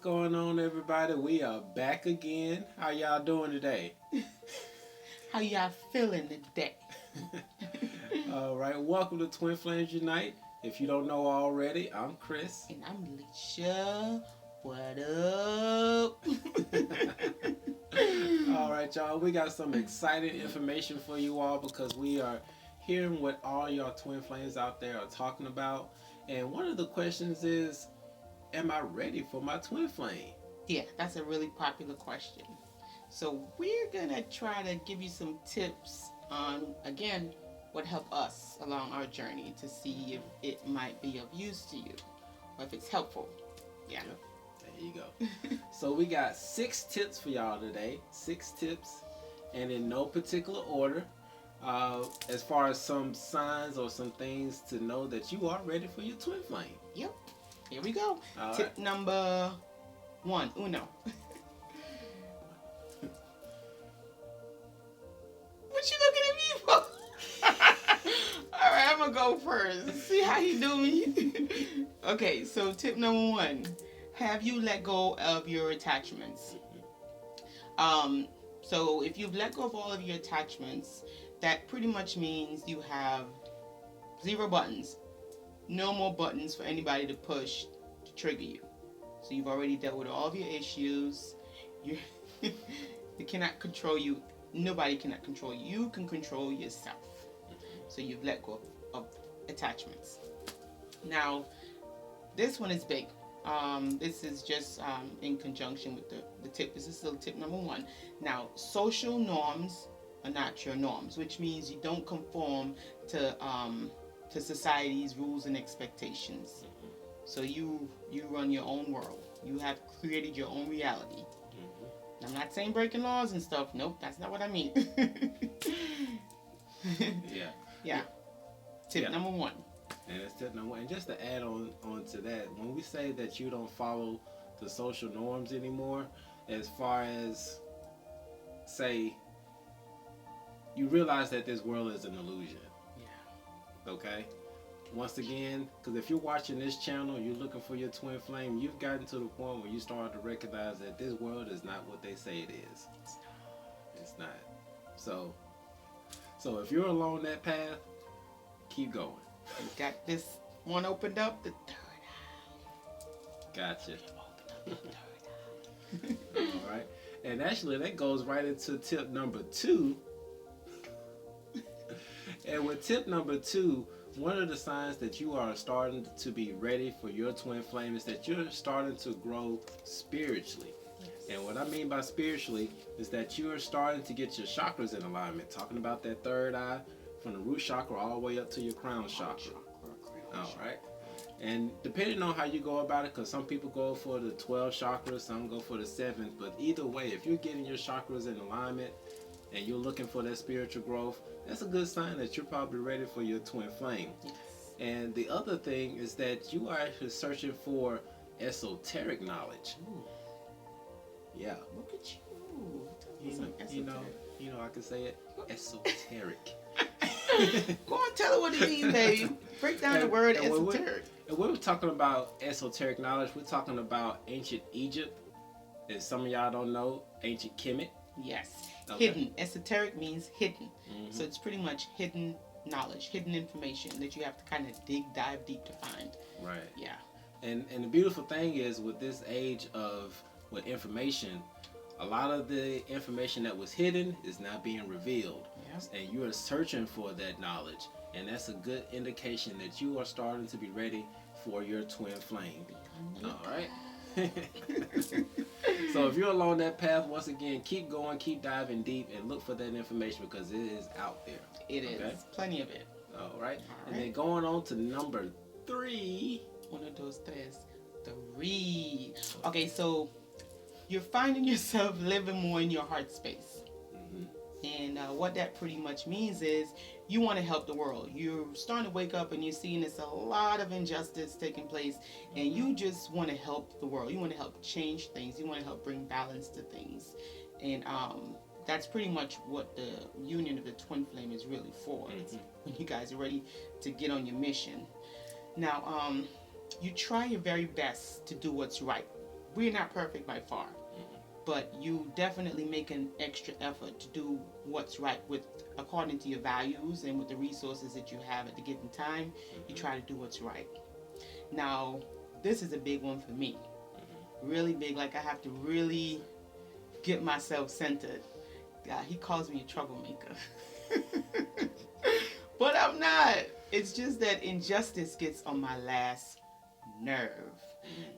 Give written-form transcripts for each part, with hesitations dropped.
going on, everybody? We are back again. How y'all doing today? How y'all feeling today? All right, welcome to Twin Flames Unite. If you don't know already, I'm Chris. And I'm Alicia. What up? All right, y'all, we got some exciting information for you all because we are hearing what all y'all Twin Flames out there are talking about. And one of the questions is, am I ready for my Twin Flame? Yeah, that's a really popular question. So we're going to try to give you some tips on, again, what helped us along our journey to see if it might be of use to you or if it's helpful. Yeah. Yep. There you go. So we got 6 tips for y'all today. 6 tips, and in no particular order. As far as some signs or some things to know that you are ready for your twin flame. Yep. Here we go. All Tip right. number 1. Uno. What you looking at me for? All right, I'm gonna go first. See how you do me. Okay, so tip number 1: have you let go of your attachments? So if you've let go of all of your attachments, that pretty much means you have 0 buttons. No more buttons for anybody to push to trigger you. So you've already dealt with all of your issues. You they cannot control you. Nobody cannot control you. You can control yourself. So you've let go of attachments. Now, this one is big. This is just in conjunction with the tip. This is still tip number 1. Now, social norms are not your norms, which means you don't conform to society's rules and expectations. So you run your own world. You have created your own reality. I'm not saying breaking laws and stuff. Nope, that's not what I mean. Yeah. Tip number 1. And it's tip number 1. And just to add on to that, when we say that you don't follow the social norms anymore, as far as, say, you realize that this world is an illusion. Yeah. Okay? Once again, because if you're watching this channel, you're looking for your twin flame, you've gotten to the point where you start to recognize that this world is not what they say it is. It's not. So if you're along that path, keep going. You got this one opened up, the third eye. Gotcha. Open up the third eye. All right. And actually, that goes right into tip number 2. And with tip number 2, one of the signs that you are starting to be ready for your twin flame is that you're starting to grow spiritually. Yes. And what I mean by spiritually is that you are starting to get your chakras in alignment. Talking about that third eye from the root chakra all the way up to your crown chakra. All right. And depending on how you go about it, because some people go for the 12 chakras, some go for the 7th. But either way, if you're getting your chakras in alignment and you're looking for that spiritual growth, that's a good sign that you're probably ready for your twin flame. Yes. And the other thing is that you are actually searching for esoteric knowledge. Ooh. Yeah. Look at you. You know, I can say it. Esoteric. Go on, tell her what it means, baby. Break down the word esoteric. And when we're talking about esoteric knowledge, we're talking about ancient Egypt. As some of y'all don't know, ancient Kemet. Yes. Okay. Hidden. Esoteric means hidden. Mm-hmm. So it's pretty much hidden knowledge, hidden information that you have to kind of dive deep to find. Right. Yeah. And the beautiful thing is with this age of information, a lot of the information that was hidden is now being revealed. Yes. And you are searching for that knowledge. And that's a good indication that you are starting to be ready for your twin flame. All right. So if you're along that path, once again, keep going, keep diving deep, and look for that information because it is out there. It is. Plenty of it. All right. And then going on to number 3. Uno, dos, tres. 3. Okay, so you're finding yourself living more in your heart space. And what that pretty much means is you want to help the world. You're starting to wake up and you're seeing there's a lot of injustice taking place, and you just want to help the world. You want to help change things. You want to help bring balance to things. And that's pretty much what the union of the twin flame is really for. It's when you guys are ready to get on your mission. Now, you try your very best to do what's right. we're not perfect by far, but you definitely make an extra effort to do what's right according to your values and with the resources that you have at the given time. You try to do what's right. Now, this is a big one for me. Really big. Like, I have to really get myself centered. God, he calls me a troublemaker. But I'm not. It's just that injustice gets on my last nerve.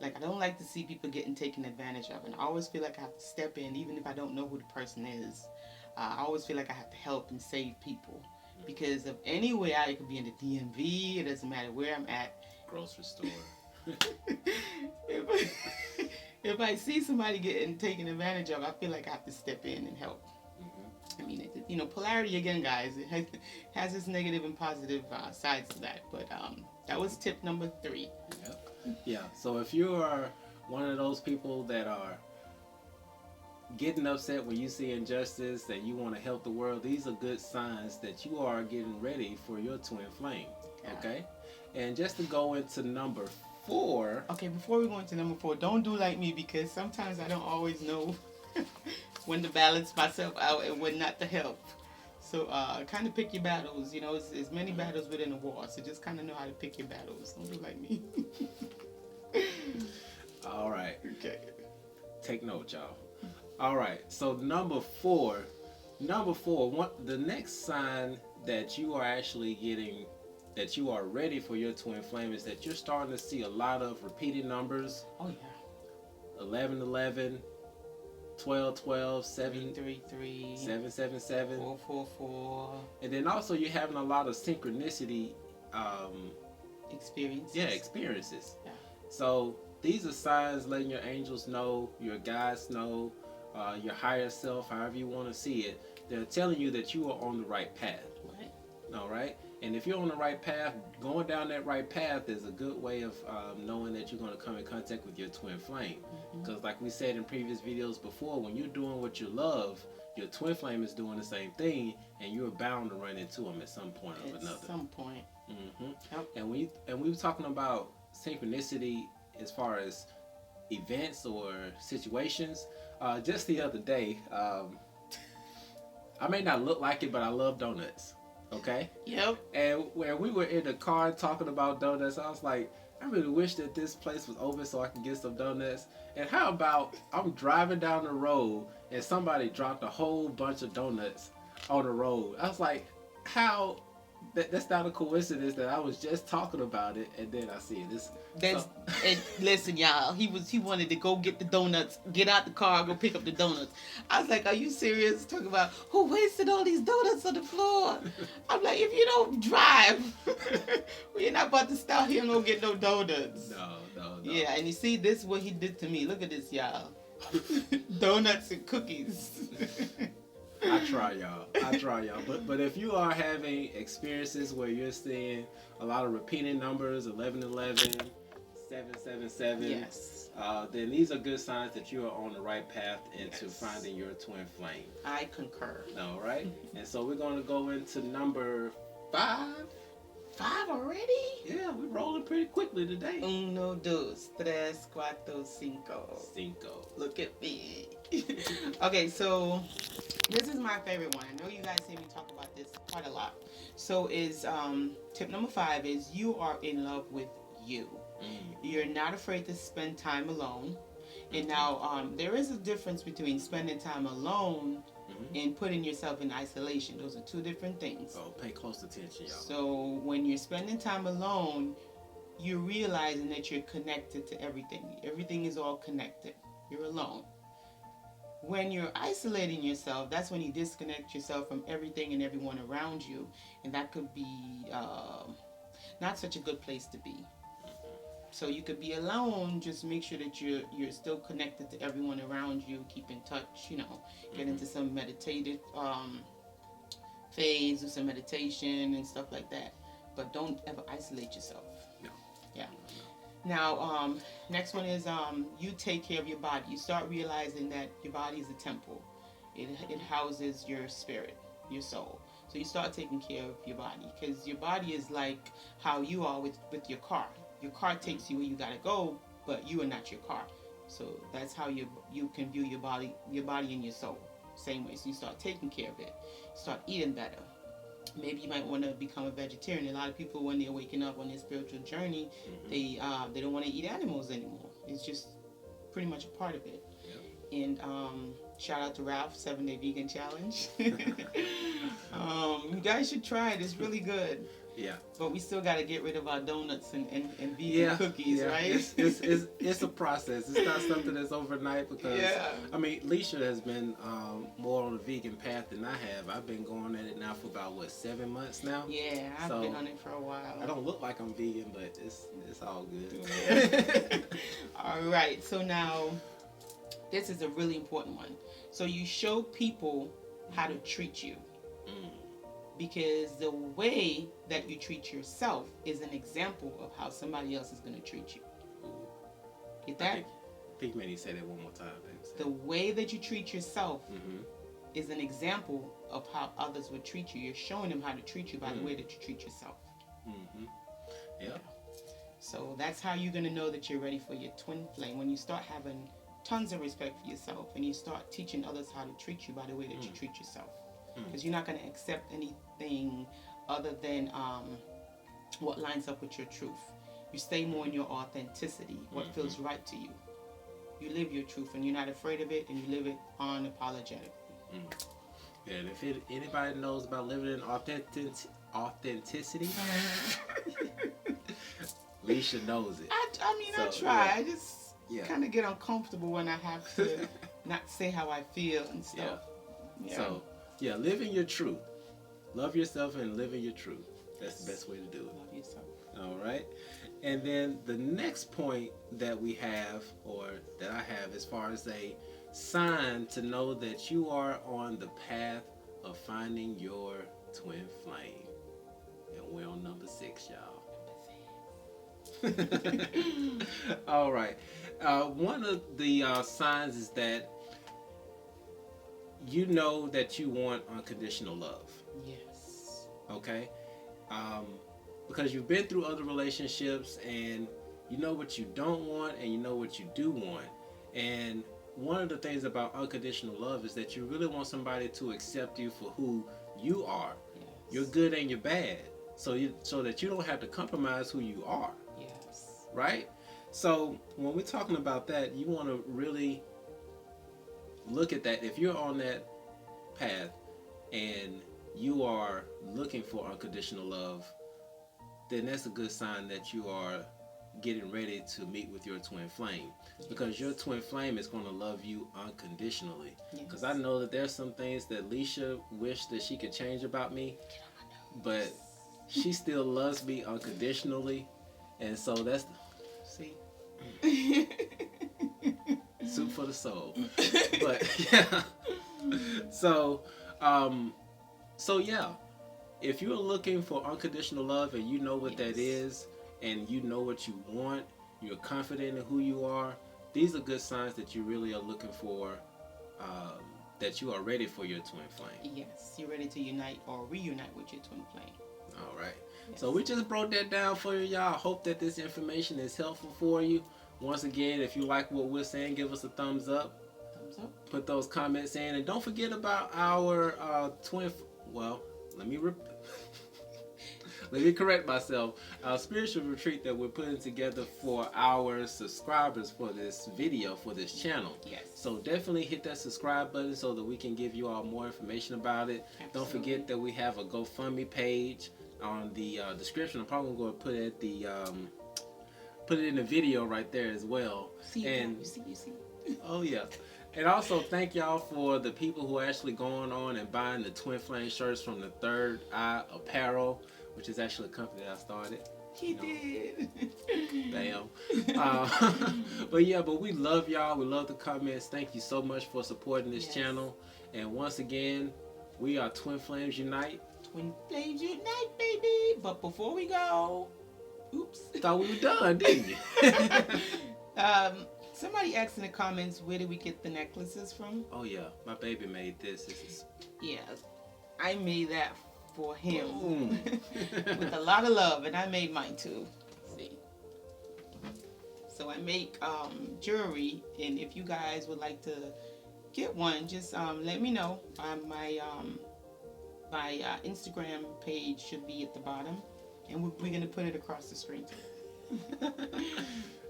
Like, I don't like to see people getting taken advantage of, and I always feel like I have to step in, even if I don't know who the person is. I always feel like I have to help and save people, because of any way it could be in the DMV. It doesn't matter where I'm at. Grocery store. If I see somebody getting taken advantage of, I feel like I have to step in and help. I mean, polarity again, guys. It has its negative and positive sides to that. But that was tip number 3. Yep. Yeah. So if you are one of those people that are getting upset when you see injustice and you want to help the world, these are good signs that you are getting ready for your twin flame. Okay. And just to go into number 4. Okay, before we go into number 4, don't do like me, because sometimes I don't always know when to balance myself out and when not to help. So kind of pick your battles. There's many battles within a war, so just kind of know how to pick your battles. Don't do like me. All right. Okay. Take note, y'all. All right. So number 4, the next sign that you are actually getting, that you are ready for your twin flame, is that you're starting to see a lot of repeated numbers. Oh yeah. 11, 11, 12, 12, 7, 3, 3, 7, 7, 7, 4, 4, 4. And then also you're having a lot of synchronicity Experiences. Yeah, experiences. Yeah. So these are signs letting your angels know, your guides know, your higher self, however you want to see it. They're telling you that you are on the right path. Right. All right. And if you're on the right path, going down that right path is a good way of knowing that you're going to come in contact with your twin flame. Because like we said in previous videos before, when you're doing what you love, your twin flame is doing the same thing, and you're bound to run into them at some point or another. At some point. Yep. And we were talking about synchronicity as far as events or situations. Just the other day, I may not look like it, but I love donuts. Okay? Yep. And when we were in the car talking about donuts, I was like, I really wish that this place was open so I could get some donuts. And how about I'm driving down the road and somebody dropped a whole bunch of donuts on the road. I was like, how? That's not a coincidence that I was just talking about it and then I see it. And listen, y'all, he wanted to go get the donuts, get out the car, go pick up the donuts. I was like, are you serious? Talking about who wasted all these donuts on the floor? I'm like, if you don't drive, you're not about to stop here and go get no donuts. No. Yeah, and you see, this is what he did to me. Look at this, y'all. Donuts and cookies. I try, y'all. But if you are having experiences where you're seeing a lot of repeating numbers, 11, 11, 7, 7, 7, yes. Then these are good signs that you are on the right path into Yes. finding your twin flame. I concur. All right? And so we're going to go into number 5. 5 already? Yeah, we're rolling pretty quickly today. 1, 2, 3, 4, 5. 5. Look at me. Okay, so this is my favorite one. I know you guys hear me talk about this quite a lot. So tip number 5 is you are in love with you. You're not afraid to spend time alone. And now there is a difference between spending time alone and putting yourself in isolation. Those are 2 different things. Oh, pay close attention, y'all. So when you're spending time alone, you're realizing that you're connected to everything. Everything is all connected. You're alone. When you're isolating yourself, that's when you disconnect yourself from everything and everyone around you. And that could be not such a good place to be. So you could be alone, just make sure that you're still connected to everyone around you, keep in touch, get into some meditative phase, do some meditation and stuff like that. But don't ever isolate yourself. No. Yeah. Now, next one is you take care of your body. You start realizing that your body is a temple. It houses your spirit, your soul. So you start taking care of your body, because your body is like how you are with your car. Your car takes you where you gotta go, but you are not your car. So that's how you can view your body and your soul. Same way. So you start taking care of it. Start eating better. Maybe you might want to become a vegetarian. A lot of people, when they're waking up on their spiritual journey, they don't want to eat animals anymore. It's just pretty much a part of it. Yep. And shout out to Ralph, 7-Day Vegan Challenge. You guys should try it. It's really good. Yeah. But we still got to get rid of our donuts and vegan cookies, right? It's a process. It's not something that's overnight because, I mean, Leisha has been more on the vegan path than I have. I've been going at it now for about, 7 months now? Yeah, I've been on it for a while. I don't look like I'm vegan, but it's all good. Yeah. All right. So now, this is a really important one. So you show people how to treat you. Because the way that you treat yourself is an example of how somebody else is going to treat you. Get that? I think maybe you say that one more time. The way that you treat yourself is an example of how others would treat you. You're showing them how to treat you by the way that you treat yourself. Yeah. So that's how you're going to know that you're ready for your twin flame. When you start having tons of respect for yourself and you start teaching others how to treat you by the way that you treat yourself. Because you're not going to accept anything other than what lines up with your truth. You stay more in your authenticity, what feels right to you. You live your truth, and you're not afraid of it, and you live it unapologetically. Yeah, and if anybody knows about living in authenticity, Leisha knows it. I mean, I try. I just kind of get uncomfortable when I have to not say how I feel and stuff. So, living your truth. Love yourself and living your truth. That's the best way to do it. Love yourself. All right. And then the next point that we have, or that I have, as far as a sign to know that you are on the path of finding your twin flame. And we're on number 6, y'all. All right. One of the signs is that you know that you want unconditional love. Yes. Okay? Because you've been through other relationships and you know what you don't want and you know what you do want. And one of the things about unconditional love is that you really want somebody to accept you for who you are. Yes. You're good and you're bad. So that you don't have to compromise who you are. Yes. Right? So when we're talking about that, you want to really look at that. If you're on that path and you are looking for unconditional love, then that's a good sign that you are getting ready to meet with your twin flame. Because your twin flame is going to love you unconditionally. Because I know that there's some things that Leisha wished that she could change about me, but she still loves me unconditionally. And so that's soup for the soul. But if you're looking for unconditional love and you know what that is and you know what you want, you're confident in who you are, these are good signs that you really are looking for, that you are ready for your twin flame. Yes, you're ready to unite or reunite with your twin flame. All right. Yes. So we just broke that down for you, y'all. I hope that this information is helpful for you. Once again, if you like what we're saying, give us a thumbs up. Put those comments in. And don't forget about our let me correct myself. Our spiritual retreat that we're putting together for our subscribers for this video, for this channel. Yes. So definitely hit that subscribe button so that we can give you all more information about it. Absolutely. Don't forget that we have a GoFundMe page on the description. I'm probably going to put it at the put it in the video right there as well. You see. Oh yeah. And also thank y'all for the people who are actually going on and buying the Twin Flame shirts from the Third Eye Apparel, which is actually a company that I started. He did. Bam. But we love y'all. We love the comments. Thank you so much for supporting this channel. And once again, we are Twin Flames Unite. Twin Flames Unite, baby. But before we go, oops. Thought we were done, didn't you? Somebody asked in the comments, where did we get the necklaces from? Oh yeah, my baby made this. Yeah, I made that for him with a lot of love, and I made mine too. So I make jewelry, and if you guys would like to get one, just let me know. My Instagram page should be at the bottom, and we're gonna put it across the screen.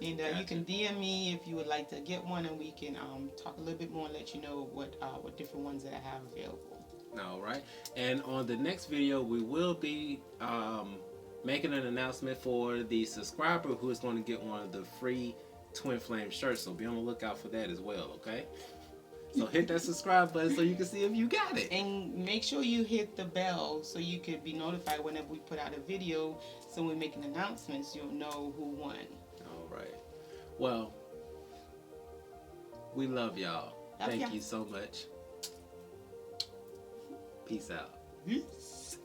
And Gotcha. you can DM me if you would like to get one, and we can talk a little bit more and let you know what different ones that I have available. All right. And on the next video, we will be making an announcement for the subscriber who is going to get one of the free Twin Flame shirts. So be on the lookout for that as well, okay? So hit that subscribe button so you can see if you got it. And make sure you hit the bell so you can be notified whenever we put out a video. So when we make announcements, you'll know who won. All right. Well, we love y'all. Thank you so much. Peace out. Peace.